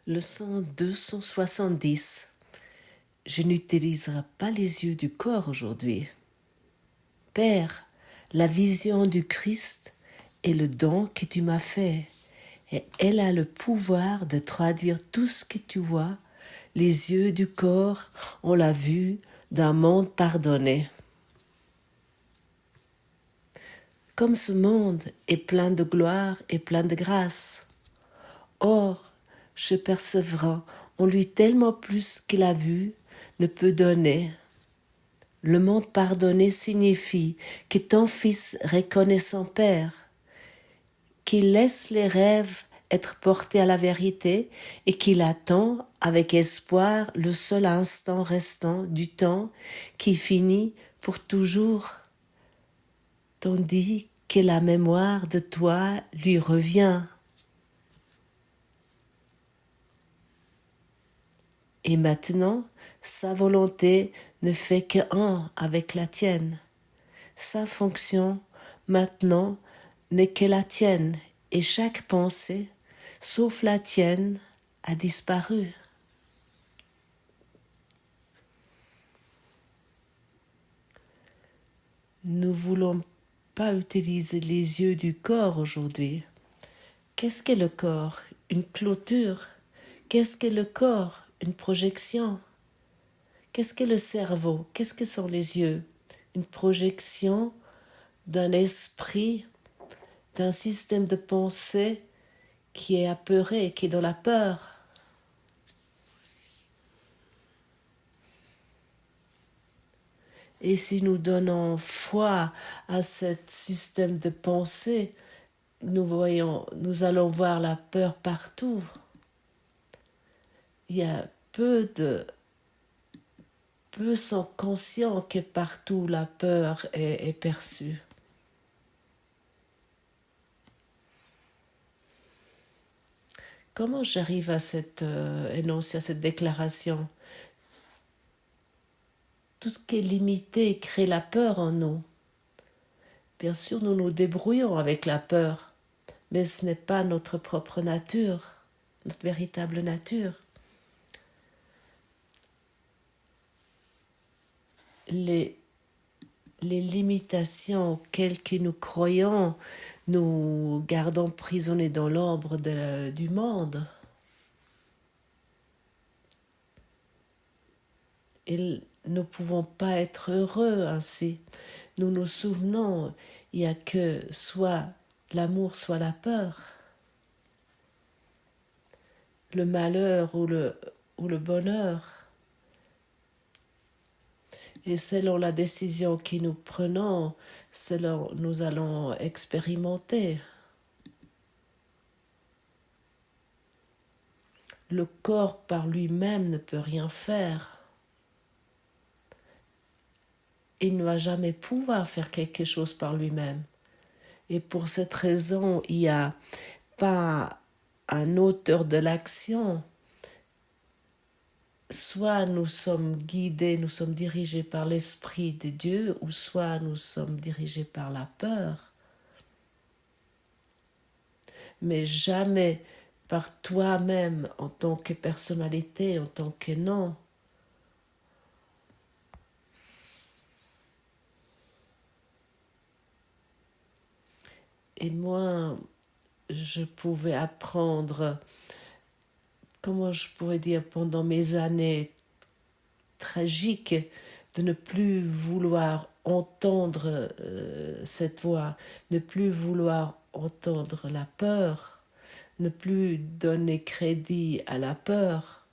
Leçon 270. Je n'utiliserai pas les yeux du corps aujourd'hui. Père, la vision du Christ est le don que tu m'as fait et elle a le pouvoir de traduire tout ce que tu vois. Les yeux du corps ont la vue d'un monde pardonné. Comme ce monde est plein de gloire et plein de grâce. Or, je percevrai en lui tellement plus qu'il a vu ne peut donner. Le monde pardonné signifie que ton Fils reconnaît son Père, qu'il laisse les rêves être portés à la vérité et qu'il attend avec espoir le seul instant restant du temps qui finit pour toujours, tandis que la mémoire de toi lui revient. Et maintenant, sa volonté ne fait qu'un avec la tienne. Sa fonction, maintenant, n'est que la tienne, et chaque pensée, sauf la tienne, a disparu. Nous ne voulons pas utiliser les yeux du corps aujourd'hui. Qu'est-ce qu'est le corps? Une clôture. Qu'est-ce qu'est le corps? Une projection. Qu'est-ce qu'est le cerveau? Qu'est-ce que sont les yeux? Une projection d'un esprit, d'un système de pensée qui est apeuré, qui est dans la peur. Et si nous donnons foi à ce système de pensée, nous allons voir la peur partout. Il y a peu sont conscients que partout la peur est perçue. Comment j'arrive à cette énoncé, à cette déclaration? Tout ce qui est limité crée la peur en nous. Bien sûr, nous nous débrouillons avec la peur, mais ce n'est pas notre propre nature, notre véritable nature. Les limitations auxquelles que nous croyons, nous gardons prisonniers dans l'ombre du monde. Et nous ne pouvons pas être heureux ainsi. Nous nous souvenons, il n'y a que soit l'amour, soit la peur. Le malheur ou le bonheur. Et selon la décision que nous prenons, nous allons expérimenter. Le corps par lui-même ne peut rien faire. Il ne va jamais pouvoir faire quelque chose par lui-même. Et pour cette raison, il n'y a pas un auteur de l'action. Soit nous sommes guidés, nous sommes dirigés par l'Esprit de Dieu, ou soit nous sommes dirigés par la peur. Mais jamais par toi-même en tant que personnalité, en tant que non. Et moi, je pouvais apprendre, comment je pourrais dire, pendant mes années tragiques, de ne plus vouloir entendre cette voix, ne plus vouloir entendre la peur, ne plus donner crédit à la peur.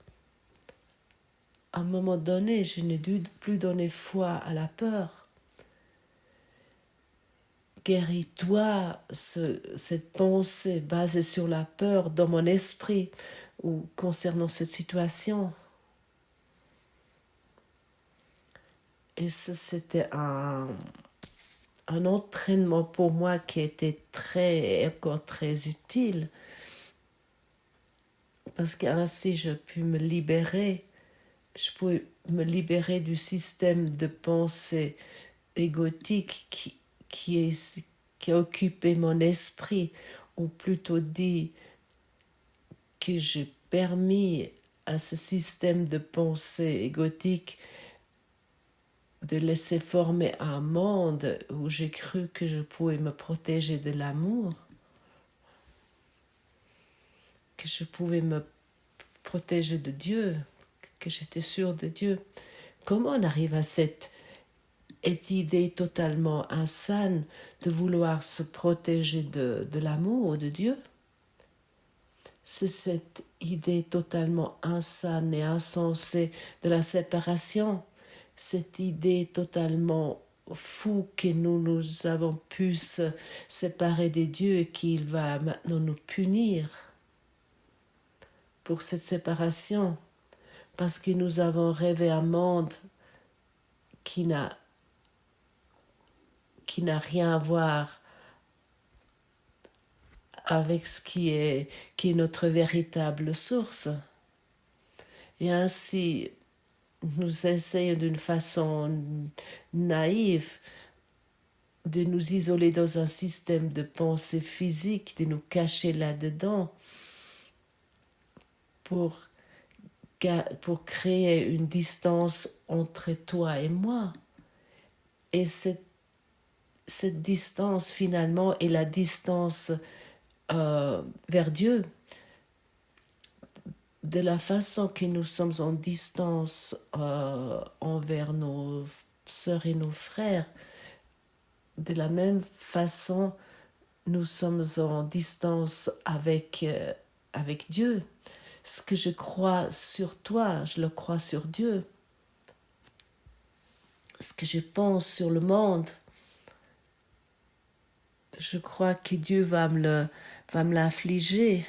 À un moment donné, je n'ai dû plus donner foi à la peur. Guéris-toi cette pensée basée sur la peur dans mon esprit ou concernant cette situation. Et ça, c'était un entraînement pour moi qui était encore très utile. Parce qu'ainsi, je puis me libérer. Je pouvais me libérer du système de pensée égotique qui a occupé mon esprit, ou plutôt dit que je permis à ce système de pensée égotique de laisser former un monde où j'ai cru que je pouvais me protéger de l'amour, que je pouvais me protéger de Dieu, que j'étais sûre de Dieu. Comment on arrive à cette idée totalement insane de vouloir se protéger de l'amour de Dieu? C'est cette idée totalement insane et insensée de la séparation, cette idée totalement fou que nous avons pu se séparer de Dieu et qu'il va maintenant nous punir pour cette séparation, parce que nous avons rêvé un monde qui n'a rien à voir avec ce qui est notre véritable source. Et ainsi, nous essayons d'une façon naïve de nous isoler dans un système de pensée physique, de nous cacher là-dedans pour créer une distance entre toi et moi. Et cette distance, finalement, est la distance vers Dieu. De la façon que nous sommes en distance envers nos sœurs et nos frères, de la même façon, nous sommes en distance avec Dieu. Ce que je crois sur toi, je le crois sur Dieu. Ce que je pense sur le monde, je crois que Dieu va me l'affliger.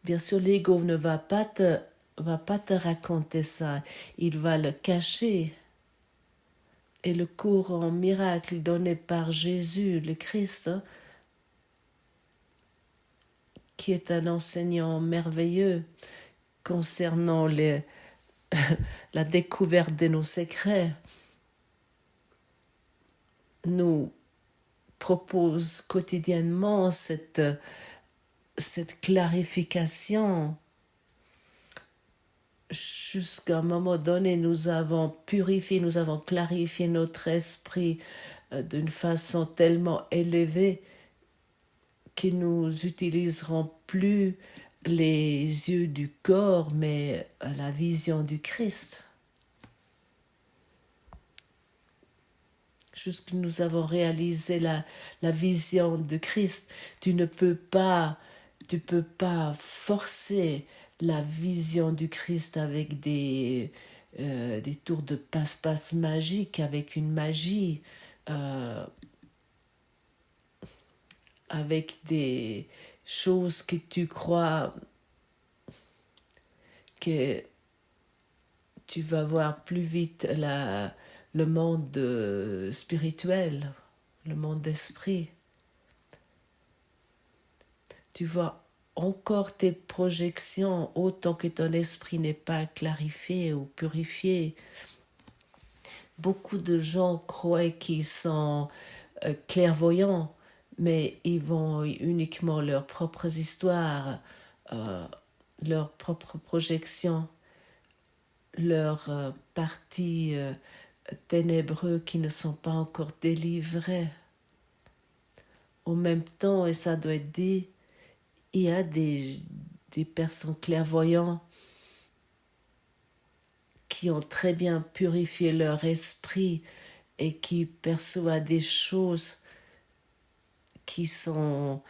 Bien sûr, l'ego ne va pas te raconter ça. Il va le cacher. Et le courant miracle donné par Jésus, le Christ, qui est un enseignant merveilleux concernant la découverte de nos secrets, nous propose quotidiennement cette clarification. Jusqu'à un moment donné, nous avons purifié, nous avons clarifié notre esprit d'une façon tellement élevée que nous n'utiliserons plus les yeux du corps, mais la vision du Christ. Jusque nous avons réalisé la vision de Christ. Tu ne peux pas forcer la vision du Christ avec des tours de passe-passe magiques, avec une magie, avec des choses que tu crois que tu vas voir plus vite le monde spirituel, le monde d'esprit. Tu vois encore tes projections autant que ton esprit n'est pas clarifié ou purifié. Beaucoup de gens croient qu'ils sont clairvoyants, mais ils vont uniquement leurs propres histoires, leurs propres projections, leurs parties ténébreux qui ne sont pas encore délivrés. En même temps, et ça doit être dit, il y a des personnes clairvoyantes qui ont très bien purifié leur esprit et qui perçoivent des choses qui sont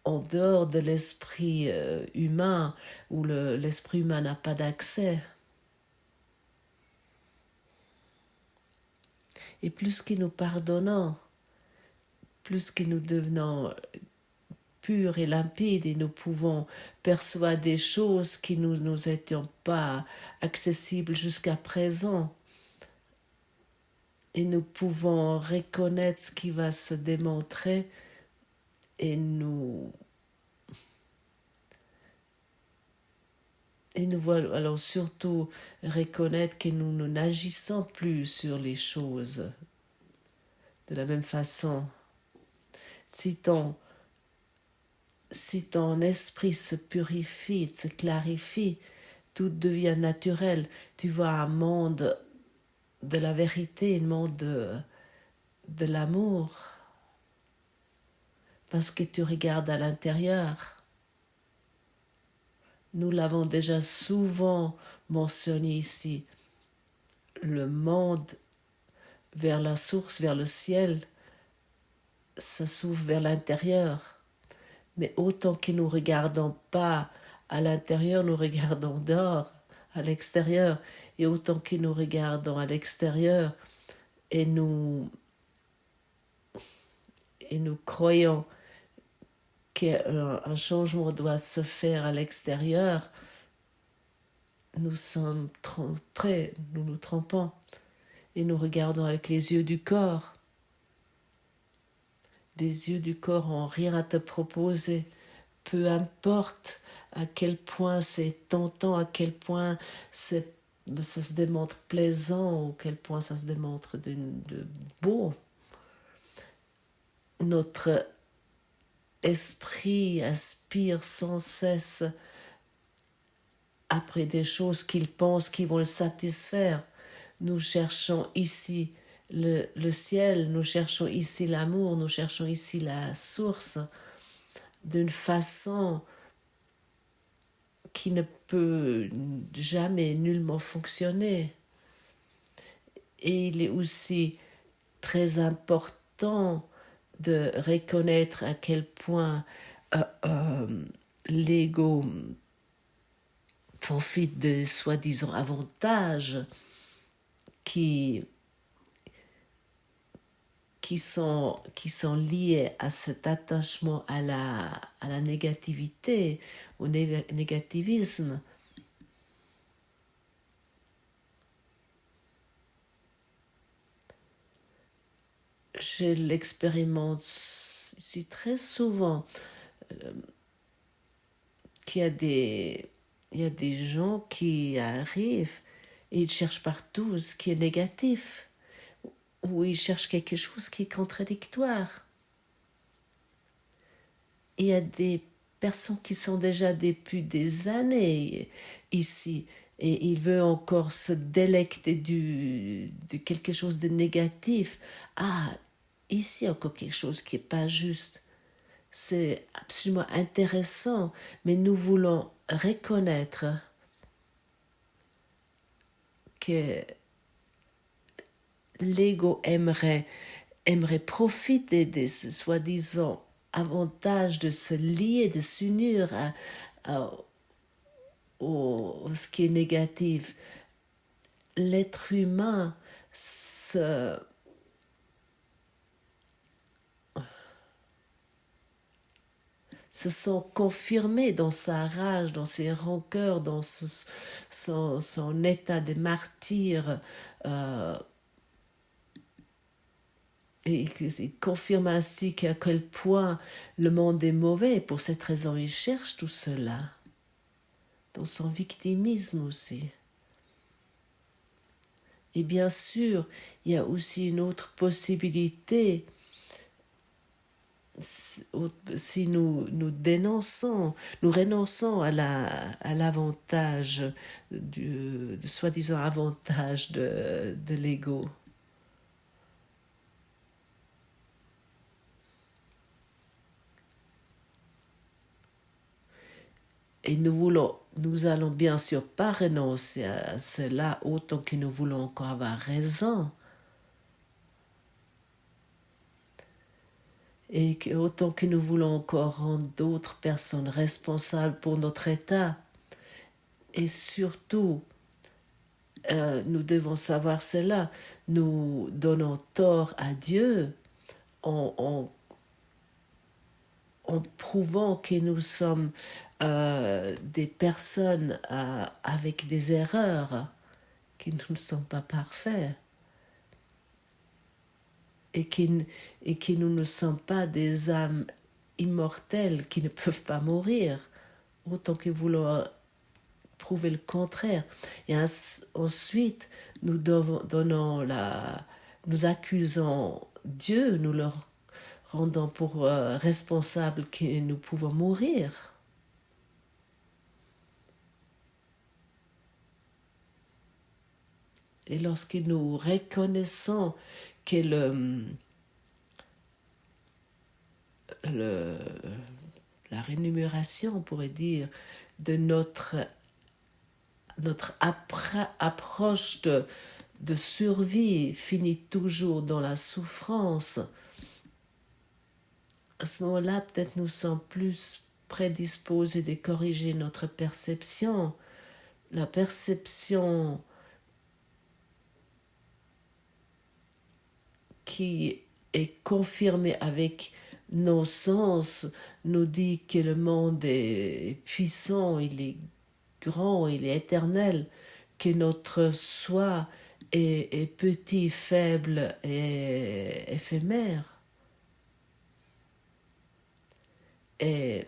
en dehors de l'esprit humain, où l'esprit humain n'a pas d'accès. Et plus que nous pardonnons, plus que nous devenons purs et limpides, et nous pouvons percevoir des choses qui nous étions pas accessibles jusqu'à présent. Et nous pouvons reconnaître ce qui va se démontrer et nous allons surtout reconnaître que nous n'agissons plus sur les choses de la même façon. Si ton si ton esprit se purifie, se clarifie, tout devient naturel. Tu vois un monde de la vérité, un monde de l'amour, parce que tu regardes à l'intérieur. Nous l'avons déjà souvent mentionné ici. Le monde vers la source, vers le ciel, ça s'ouvre vers l'intérieur. Mais autant que nous ne regardons pas à l'intérieur, nous regardons dehors, à l'extérieur. Et autant que nous regardons à l'extérieur et nous croyons qu'un changement doit se faire à l'extérieur, nous sommes prêts, nous nous trompons. Et nous regardons avec les yeux du corps. Les yeux du corps n'ont rien à te proposer. Peu importe à quel point c'est tentant, à quel point ça se démontre plaisant, ou à quel point ça se démontre de beau. Notre esprit aspire sans cesse après des choses qu'il pense qui vont le satisfaire. Nous cherchons ici le ciel, nous cherchons ici l'amour, nous cherchons ici la source d'une façon qui ne peut jamais nullement fonctionner. Et il est aussi très important de reconnaître à quel point l'ego profite des soi-disant avantages qui sont liés à cet attachement à la négativité, au négativisme. Je l'expérimente si très souvent qu'il y a des gens qui arrivent et ils cherchent partout ce qui est négatif, ou ils cherchent quelque chose qui est contradictoire. Il y a des personnes qui sont déjà depuis des années ici et ils veulent encore se délecter de quelque chose de négatif. Ah, ici encore quelque chose qui n'est pas juste. C'est absolument intéressant, mais nous voulons reconnaître que l'ego aimerait profiter de ce soi-disant avantage de se lier, de s'unir à ce qui est négatif. L'être humain se sent confirmé dans sa rage, dans ses rancœurs, dans son état de martyr, et il confirme ainsi qu'à quel point le monde est mauvais. Et pour cette raison, il cherche tout cela, dans son victimisme aussi. Et bien sûr, il y a aussi une autre possibilité. Si nous renonçons à l'avantage, de soi-disant avantage de l'ego. Et nous allons bien sûr pas renoncer à cela autant que nous voulons encore avoir raison. Et autant que nous voulons encore rendre d'autres personnes responsables pour notre état. Et surtout, nous devons savoir cela. Nous donnons tort à Dieu en prouvant que nous sommes des personnes avec des erreurs, que nous ne sommes pas parfaits. Et que nous ne sommes pas des âmes immortelles qui ne peuvent pas mourir, autant que voulons prouver le contraire. Et ensuite, nous accusons Dieu, nous le rendant pour responsable que nous pouvons mourir. Et lorsque nous reconnaissons que la rémunération, on pourrait dire, de notre approche de survie finit toujours dans la souffrance, à ce moment-là, peut-être nous sommes plus prédisposés de corriger notre perception. La perception qui est confirmée avec nos sens nous dit que le monde est puissant, il est grand, il est éternel, que notre soi est petit, faible et éphémère. Et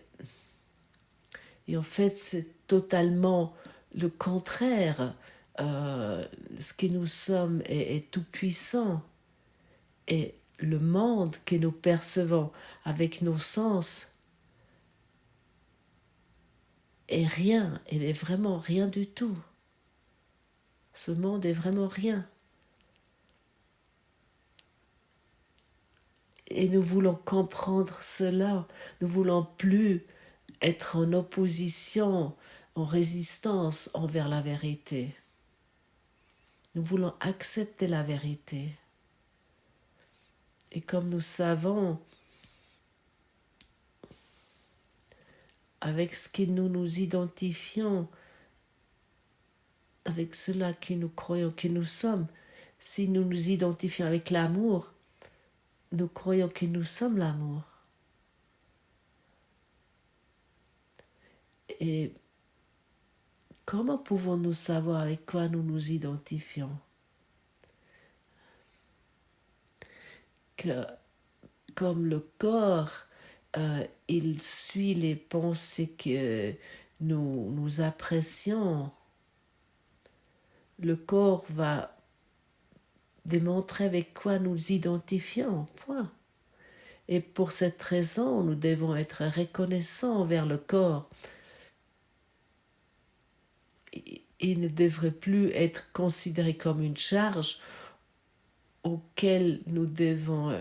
en fait, c'est totalement le contraire. Ce que nous sommes est tout puissant. Et le monde que nous percevons avec nos sens est rien. Il est vraiment rien du tout. Ce monde est vraiment rien. Et nous voulons comprendre cela. Nous ne voulons plus être en opposition, en résistance envers la vérité. Nous voulons accepter la vérité. Et comme nous savons, avec ce que nous nous identifions, avec cela que nous croyons que nous sommes, si nous nous identifions avec l'amour, nous croyons que nous sommes l'amour. Et comment pouvons-nous savoir avec quoi nous nous identifions? Que, comme le corps, il suit les pensées que nous apprécions, le corps va démontrer avec quoi nous identifions, point. Et pour cette raison, nous devons être reconnaissants envers le corps. Il ne devrait plus être considéré comme une charge auquel nous devons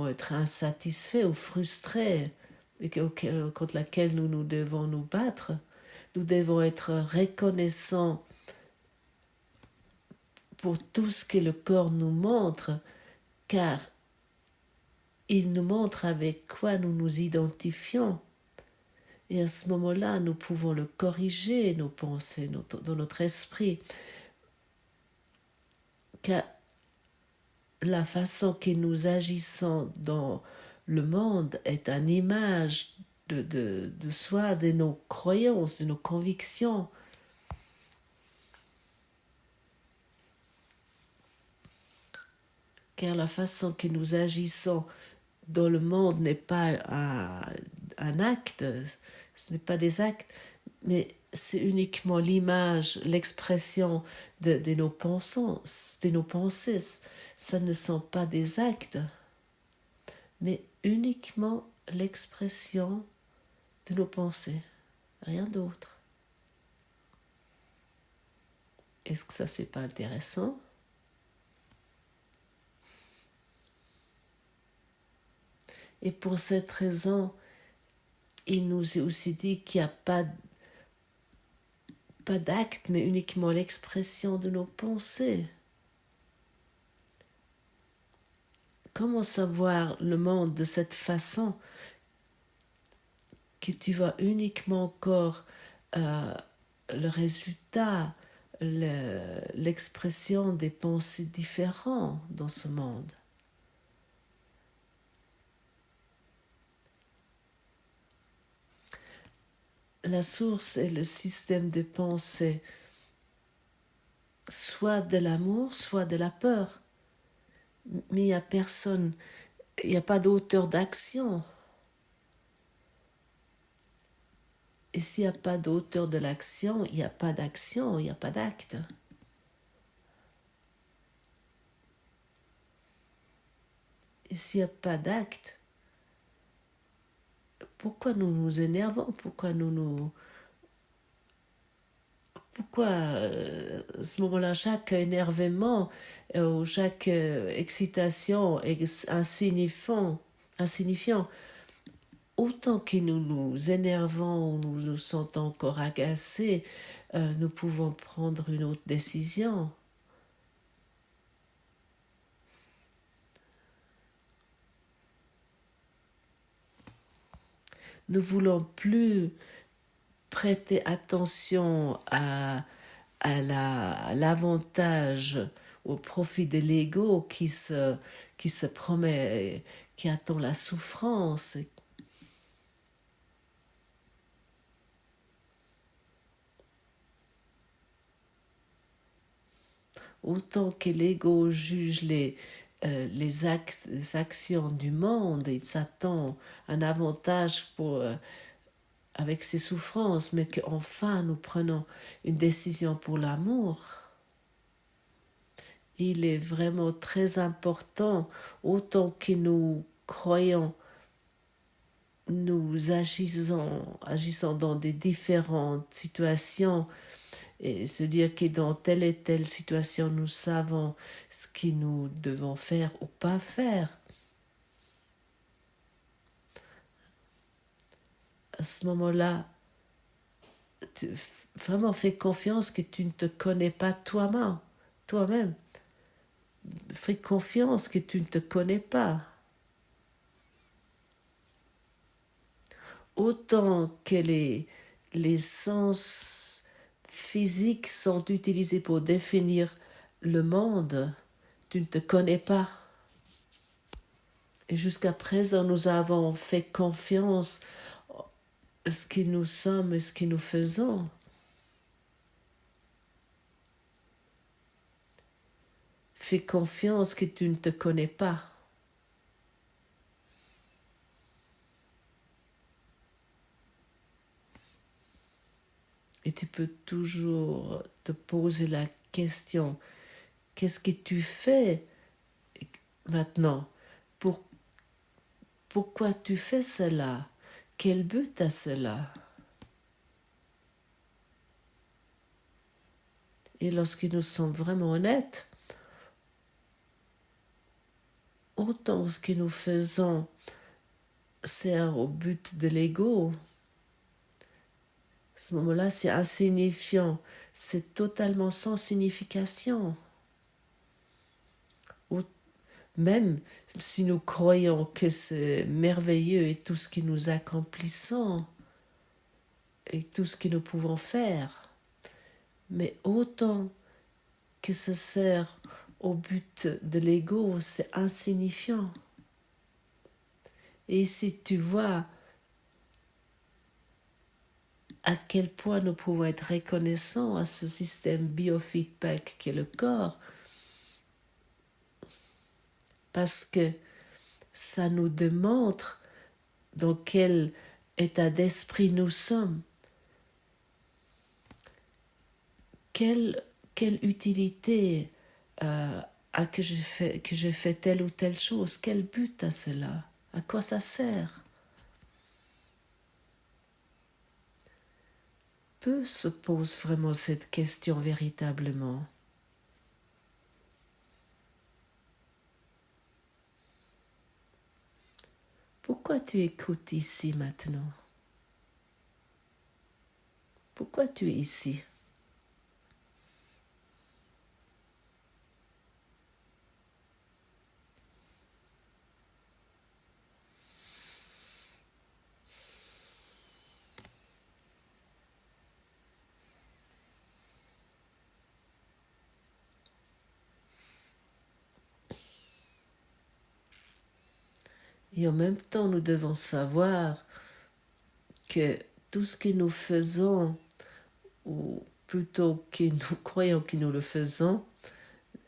être insatisfaits ou frustrés, et contre laquelle nous devons nous battre. Nous devons être reconnaissants pour tout ce que le corps nous montre, car il nous montre avec quoi nous nous identifions. Et à ce moment-là, nous pouvons le corriger, nos pensées, dans notre esprit. Car la façon que nous agissons dans le monde est une image de soi, de nos croyances, de nos convictions. Car la façon que nous agissons dans le monde n'est pas un acte, ce n'est pas des actes, mais c'est uniquement l'image, l'expression de nos pensées. Ça ne sont pas des actes, mais uniquement l'expression de nos pensées, rien d'autre. Est-ce que ça, c'est pas intéressant? Et pour cette raison, il nous est aussi dit qu'il n'y a pas d'acte, mais uniquement l'expression de nos pensées. Comment savoir le monde de cette façon que tu vois uniquement encore le résultat, l'expression des pensées différentes dans ce monde? La source est le système de pensée, soit de l'amour, soit de la peur. Mais il n'y a personne, il n'y a pas d'auteur d'action. Et s'il n'y a pas d'auteur de l'action, il n'y a pas d'action, il n'y a pas d'acte. Et Et s'il n'y a pas d'acte, pourquoi nous nous énervons? Pourquoi à ce moment-là, chaque énervement ou chaque excitation est insignifiant. Autant que nous nous énervons ou nous nous sentons encore agacés, nous pouvons prendre une autre décision. Nous ne voulons plus prêter attention à l'avantage, au profit de l'ego qui se promet, qui attend la souffrance. Autant que l'ego juge les actions du monde, il s'attend un avantage avec ses souffrances, mais qu'enfin nous prenons une décision pour l'amour. Il est vraiment très important, autant que nous croyons, nous agissons dans des différentes situations, et se dire que dans telle et telle situation, nous savons ce que nous devons faire ou pas faire. À ce moment-là, vraiment fais confiance que tu ne te connais pas toi-même. Fais confiance que tu ne te connais pas. Autant que les sens physiques sont utilisés pour définir le monde, tu ne te connais pas. Et jusqu'à présent, nous avons fait confiance à ce que nous sommes et ce que nous faisons. Fais confiance que tu ne te connais pas. Et tu peux toujours te poser la question, qu'est-ce que tu fais maintenant? Pourquoi tu fais cela? Quel but a cela? Et lorsque nous sommes vraiment honnêtes, autant ce que nous faisons sert au but de l'ego, à ce moment-là, c'est insignifiant, c'est totalement sans signification. Même si nous croyons que c'est merveilleux et tout ce que nous accomplissons et tout ce que nous pouvons faire, mais autant que ça sert au but de l'ego, c'est insignifiant. Et si tu vois à quel point nous pouvons être reconnaissants à ce système biofeedback qu'est le corps, parce que ça nous démontre dans quel état d'esprit nous sommes. Quelle utilité a que je fais telle ou telle chose? Quel but a cela? À quoi ça sert? Peu se pose vraiment cette question véritablement. Pourquoi tu écoutes ici maintenant? Pourquoi tu es ici? Et en même temps, nous devons savoir que tout ce que nous faisons, ou plutôt que nous croyons que nous le faisons,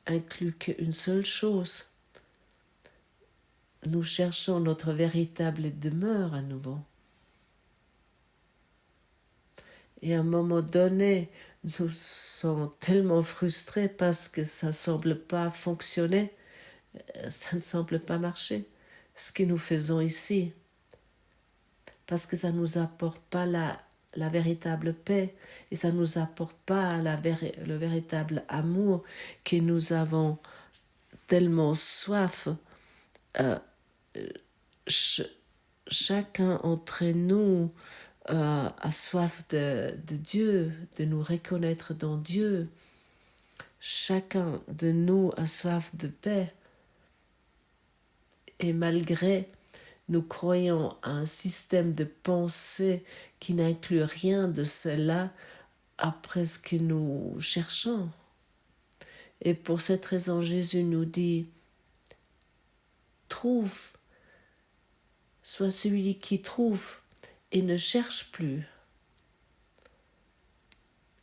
inclut qu'une seule chose. Nous cherchons notre véritable demeure à nouveau. Et à un moment donné, nous sommes tellement frustrés parce que ça ne semble pas fonctionner, ça ne semble pas marcher. ce que nous faisons ici, parce que ça ne nous apporte pas la véritable paix et ça ne nous apporte pas le véritable amour que nous avons tellement soif. Chacun d'entre nous a soif de Dieu, de nous reconnaître dans Dieu. Chacun de nous a soif de paix. Et malgré nous croyons à un système de pensée qui n'inclut rien de cela après ce que nous cherchons. Et pour cette raison, Jésus nous dit, trouve, sois celui qui trouve et ne cherche plus.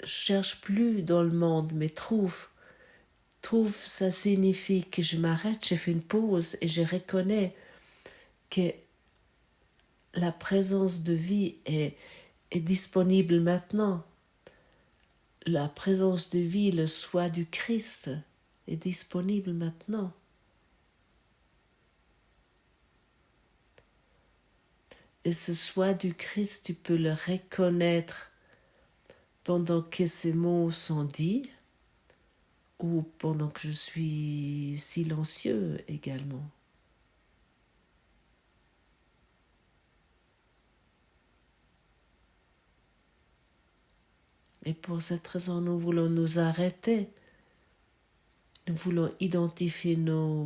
Cherche plus dans le monde, mais trouve. Trouve, ça signifie que je m'arrête, je fais une pause et je reconnais que la présence de vie est disponible maintenant. La présence de vie, le soi du Christ est disponible maintenant. Et ce soi du Christ, tu peux le reconnaître pendant que ces mots sont dits ou pendant que je suis silencieux également. Et pour cette raison, nous voulons nous arrêter. Nous voulons identifier nos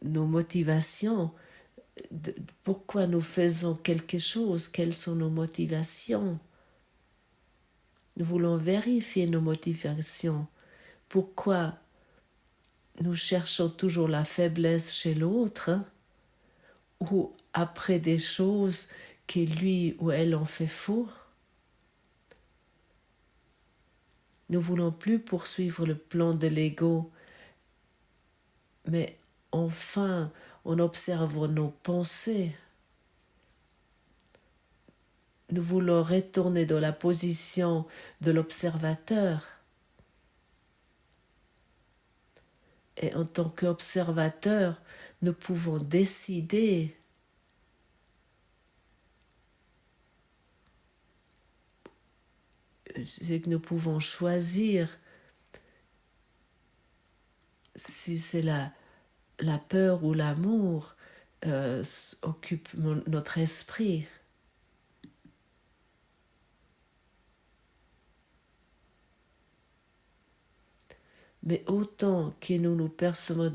motivations. Pourquoi nous faisons quelque chose? Quelles sont nos motivations? Nous voulons vérifier nos motivations. Pourquoi nous cherchons toujours la faiblesse chez l'autre ou après des choses que lui ou elle en fait faux? Nous ne voulons plus poursuivre le plan de l'ego, mais enfin, on observe nos pensées. Nous voulons retourner dans la position de l'observateur. Et en tant qu'observateur, nous pouvons décider c'est que nous pouvons choisir si c'est la peur ou l'amour occupe notre esprit. Mais autant que nous nous percevons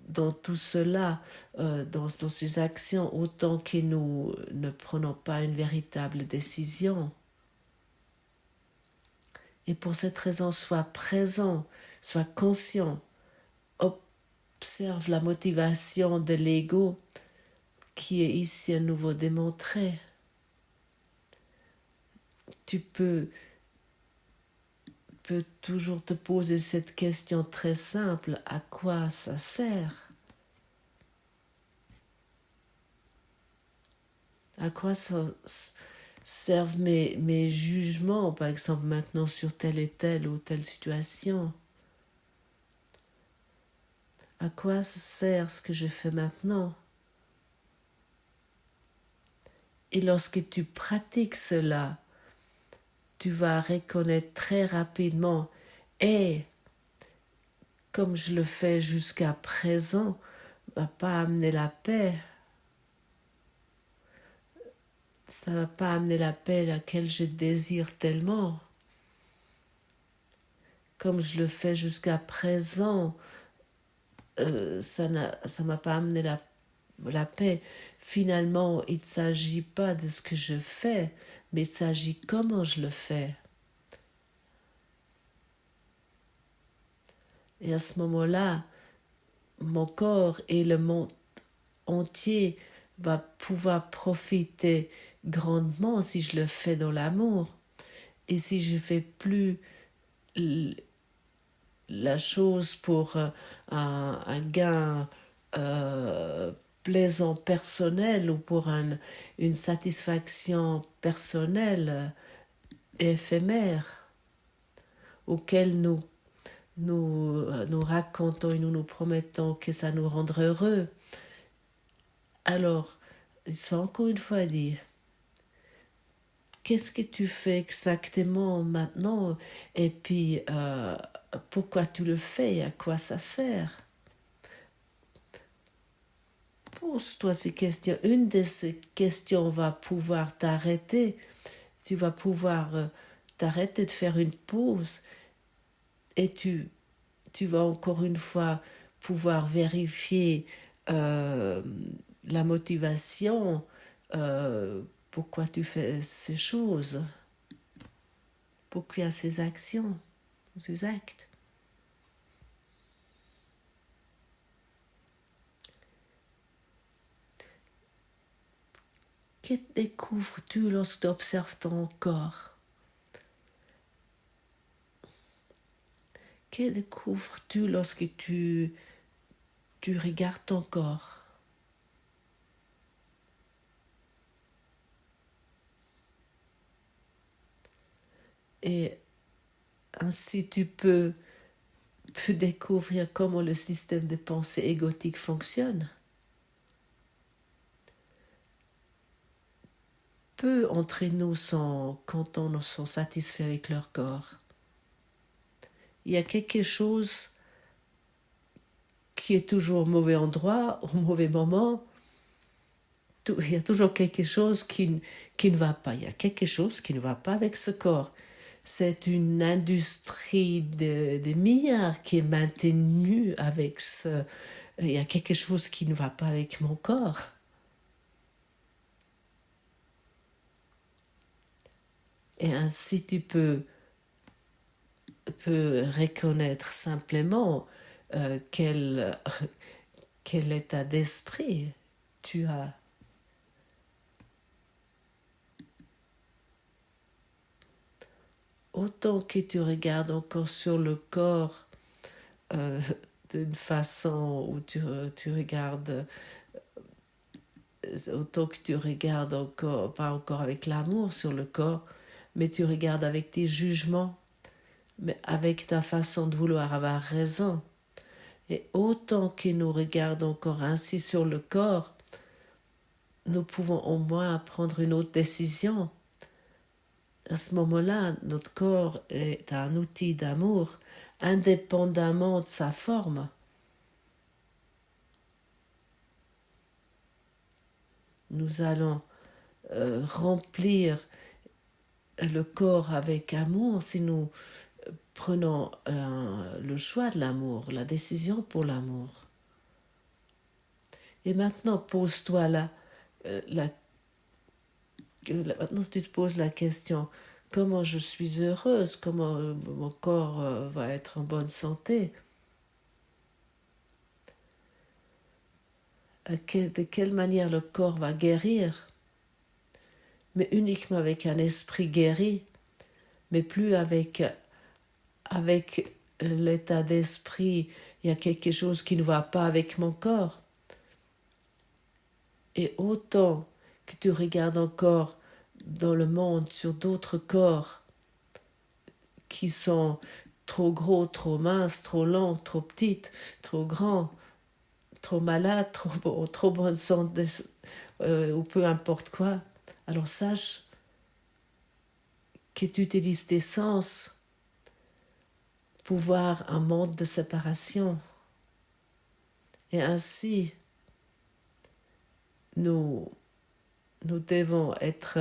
dans tout cela, dans ces actions, autant que nous ne prenons pas une véritable décision. Et pour cette raison, sois présent, sois conscient, observe la motivation de l'ego qui est ici à nouveau démontrée. Tu peux toujours te poser cette question très simple, à quoi ça sert? À quoi ça servent mes jugements, par exemple maintenant sur telle et telle ou telle situation? À quoi sert ce que je fais maintenant? Et lorsque tu pratiques cela, tu vas reconnaître très rapidement, et comme je le fais jusqu'à présent, va pas amener la paix. Ça va pas amener la paix laquelle je désire tellement. Comme je le fais jusqu'à présent, ça m'a pas amené la paix. Finalement, il ne s'agit pas de ce que je fais, mais il s'agit comment je le fais. Et à ce moment-là, mon corps et le monde entier va pouvoir profiter grandement si je le fais dans l'amour. Et si je fais plus la chose pour un gain plaisant personnel ou pour une satisfaction personnelle éphémère auquel nous nous racontons et nous nous promettons que ça nous rendra heureux. Alors, il faut encore une fois dire, qu'est-ce que tu fais exactement maintenant et puis pourquoi tu le fais et à quoi ça sert? Pose-toi ces questions. Une de ces questions va pouvoir t'arrêter. Tu vas pouvoir t'arrêter de faire une pause et tu vas encore une fois pouvoir vérifier la motivation, pourquoi tu fais ces choses, pourquoi il y a ces actions, ces actes. Que découvres-tu lorsque tu observes ton corps? Que découvres-tu lorsque tu regardes ton corps? Et ainsi tu peux découvrir comment le système de pensée égotique fonctionne. Peu d'entre nous sont contents, sont satisfaits avec leur corps. Il y a quelque chose qui est toujours au mauvais endroit, au mauvais moment. Il y a toujours quelque chose qui ne va pas. Il y a quelque chose qui ne va pas avec ce corps. C'est une industrie de milliards qui est maintenue avec ce... Il y a quelque chose qui ne va pas avec mon corps. Et ainsi tu peux reconnaître simplement quel état d'esprit tu as. Autant que tu regardes encore sur le corps d'une façon où tu regardes, autant que tu regardes encore, pas encore avec l'amour sur le corps, mais tu regardes avec tes jugements, mais avec ta façon de vouloir avoir raison. Et autant que nous regardons encore ainsi sur le corps, nous pouvons au moins prendre une autre décision. À ce moment-là, notre corps est un outil d'amour, indépendamment de sa forme. Nous allons remplir le corps avec amour si nous prenons le choix de l'amour, la décision pour l'amour. Et maintenant, pose-toi maintenant tu te poses la question, comment je suis heureuse, comment mon corps va être en bonne santé, de quelle manière le corps va guérir, mais uniquement avec un esprit guéri, mais plus avec l'état d'esprit, il y a quelque chose qui ne va pas avec mon corps. Et autant que tu regardes encore dans le monde sur d'autres corps qui sont trop gros, trop minces, trop longs, trop petites, trop grands, trop malades, trop bonne santé, ou peu importe quoi, alors sache que tu utilises tes sens pour voir un monde de séparation. Et ainsi, nous devons être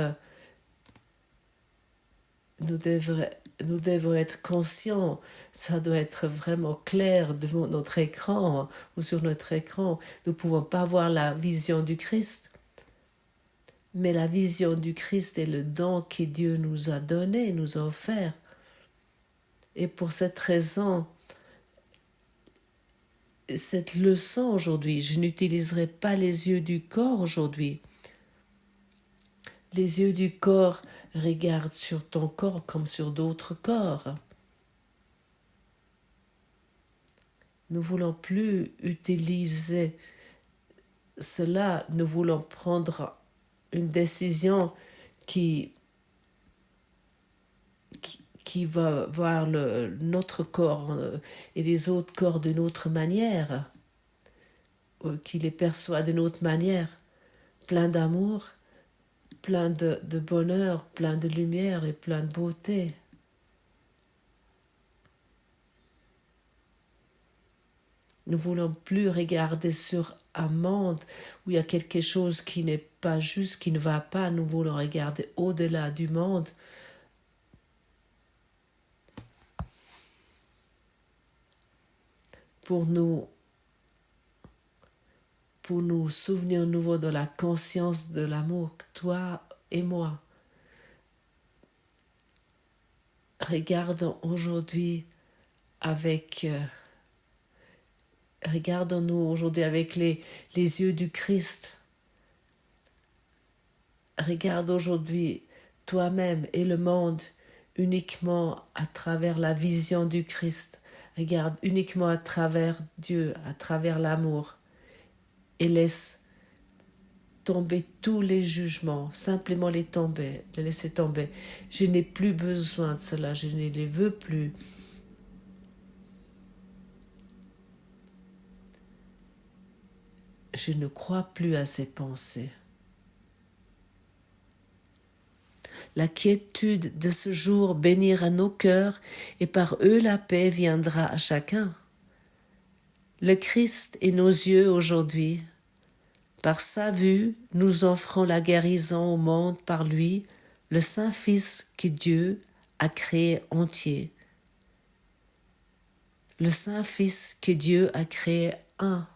conscients, ça doit être vraiment clair devant notre écran ou sur notre écran. Nous ne pouvons pas voir la vision du Christ, mais la vision du Christ est le don que Dieu nous a donné, nous a offert. Et pour cette raison, cette leçon aujourd'hui, je n'utiliserai pas les yeux du corps aujourd'hui. Les yeux du corps regardent sur ton corps comme sur d'autres corps. Nous ne voulons plus utiliser cela, nous voulons prendre une décision qui qui va voir notre corps et les autres corps d'une autre manière, qui les perçoit d'une autre manière, plein d'amour, plein de bonheur, plein de lumière et plein de beauté. Nous ne voulons plus regarder sur un monde où il y a quelque chose qui n'est pas juste, qui ne va pas. Nous voulons regarder au-delà du monde pour nous souvenir nouveau de la conscience de l'amour que toi et moi regardons aujourd'hui avec regardons-nous aujourd'hui avec les yeux du Christ. Regarde aujourd'hui toi-même et le monde uniquement à travers la vision du Christ. Regarde uniquement à travers Dieu, à travers l'amour. Et laisse tomber tous les jugements, simplement les laisser tomber. Je n'ai plus besoin de cela, je ne les veux plus. Je ne crois plus à ces pensées. La quiétude de ce jour bénira nos cœurs et par eux la paix viendra à chacun. Le Christ est nos yeux aujourd'hui. Par sa vue, nous offrons la guérison au monde par lui, le Saint-Fils que Dieu a créé entier. Le Saint-Fils que Dieu a créé un.